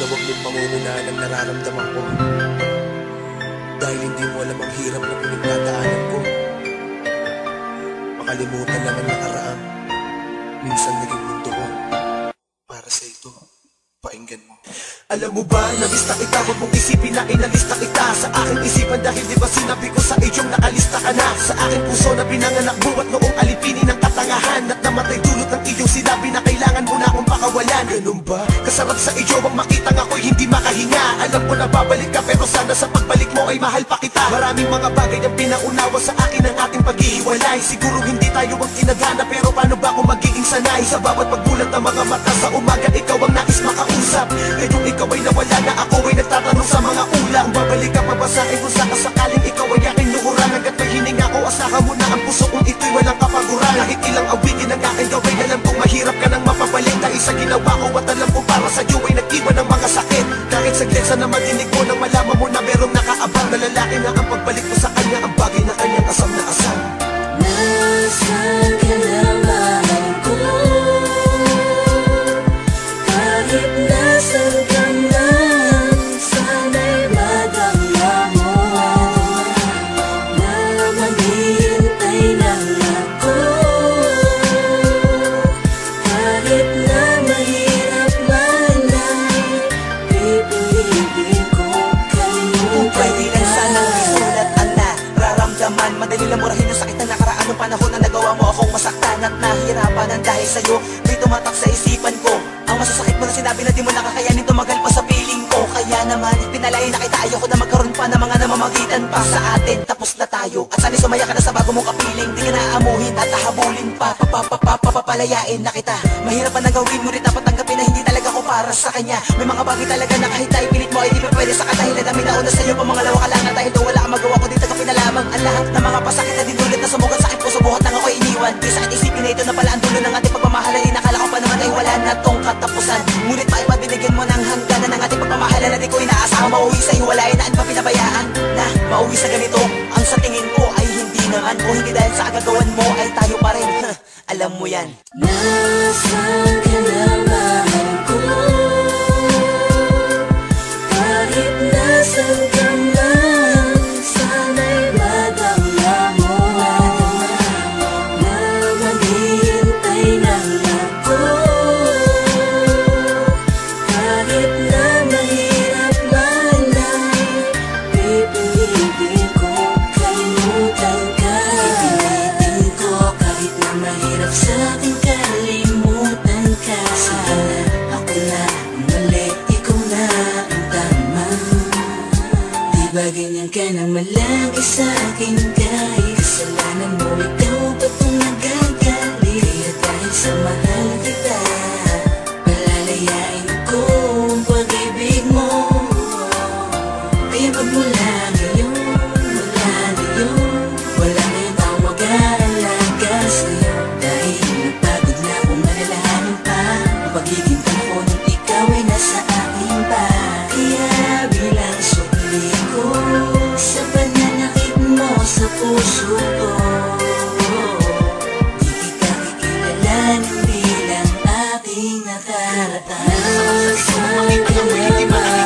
na huwag mong pangungunahan ang nararamdaman ko. Dahil hindi mo alam ang hirap na pinagdadaanan ko. Makalimutan lang ang nakaraan. Minsan naging mundo ko. Para sa ito, pakinggan mo. Alam mo ba, nalista kita, huwag mong isipin na inalista kita sa aking isipan. Dahil di ba sinabi ko sa iyong nakalista ka na sa aking puso na pinanganak buwat noong alipinin ng katangahan at namatay dulot ng iyong sinabi na kailangan mo na akong pakawalan. Ganun ba? Kasarap sa iyo ang makitang ako'y hindi makahinga. Alam ko na babalik ka pero sana sa pagbalik mo ay mahal pa kita. Maraming mga bagay ang pinaunawa sa akin ang ating pag-iwalay. Siguro hindi tayo ang tinadhana pero paano ba kung magiging sanay? Sa bawat pagbulat ng mga mata sa umaga ikaw ang nais makausap. Ngayong ikaw ay nawala na ako ay nagtatanong sa mga ulang. Babalik ka pa ba sa akin kung sakasakaling ikaw ay aking luhuran? Hanggat may hininga ko asahan mo na ang puso kong ito'y walang kapaguran. Kahit ilang awitin ang aking gawin alam kong mahirap ka nang mapabalik. Dahil sa ginawa ko at alam ko para sa iyo ay nag-iwan ng mga sakit. Kahit saglit sana madinig mo nang malaman mo na merong nakaabang na lalaki na ang pagbalik mo sa kanya ang bagay na kanyang asam na asam. Nasaan ka na mahal ko? Kahit nasan ka man, sana'y madama mo na maghihintay lang ako. Kahit na mahirap man ay pipiliin ko kalimutan. Kung pwede lang sanang isulat ang nararamdaman, madali lang murahin ang sakit na nakaraan ng panahon na nagawa mo akong masaktan at nahihirapan ng dahil sa'yo. May tumatak sa isipan ko ang masasakit mo na sinabi na di mo nakakayanin tumagal pa sa piling ko. Kaya naman pinalain na kita, ayoko na magkaroon pa ng mga namamagitan pa sa atin. Tapos na tayo at sana'y sumaya ka na sa bago mong kapiling. Di ka na aamuhin at hahabulin pa, papapalayain na kita. Mahirap pa na gawin, ngunit dapat tanggapin na hindi talaga ako para sa kanya. May mga bagay talaga na kahit tayo pilit mo ay di pa pwede sa kadahilan na may nauna sa'yo pa mga lawa ka lang. Dahil doon wala kang magawa ko dito ka pinalamang ang lahat ng mga pasakit na dinulit na sumugat sa aking puso. Buhat nang ako'y iniwan, di sakit isipin na ito na pala ang dulo ng ating pagmamahalan. Nakala ko pa naman ay wala na tong katapusan, ngunit maipabinigyan mo ng hangganan ng ating pagmamahalan na di ko inaasahan mauwi sa hiwalayan na pa pinabayaan na mauwi sa ganito. Ang sa tingin ko ay hindi naman, o hindi dahil sa agagawan mo ay tayo pa rin. Alam mo yan. Nasaan ka na mahal ko? Kahit nasan ka man, sana'y madama mo na maghihintay lang ako. Kahit na mahirap man ay pipiliin ko kalimutan ka. Pipiliin ko kahit na mahirap sa akin kalimutan ka. Sige na, ako na ang mali, ikaw na ang tama. Di ba ganyan ka na malagi sa akin kahit kasalanan mo, ikaw ba itong nagagali? Kaya dahil sa mahal kita, palalayain ko ang pag-ibig mo. Kaya magmula ngayon, wala na yung tawag alaga sa'yo. Dahil napagod na kung malalahanin pa ang pagiging panahon at ikaw ay nasa akin pa. Kaya bilang sukli ko sa pananakit mo sa puso ko, di kita kikilalanin bilang aking nakaraan. Alam mo, hindi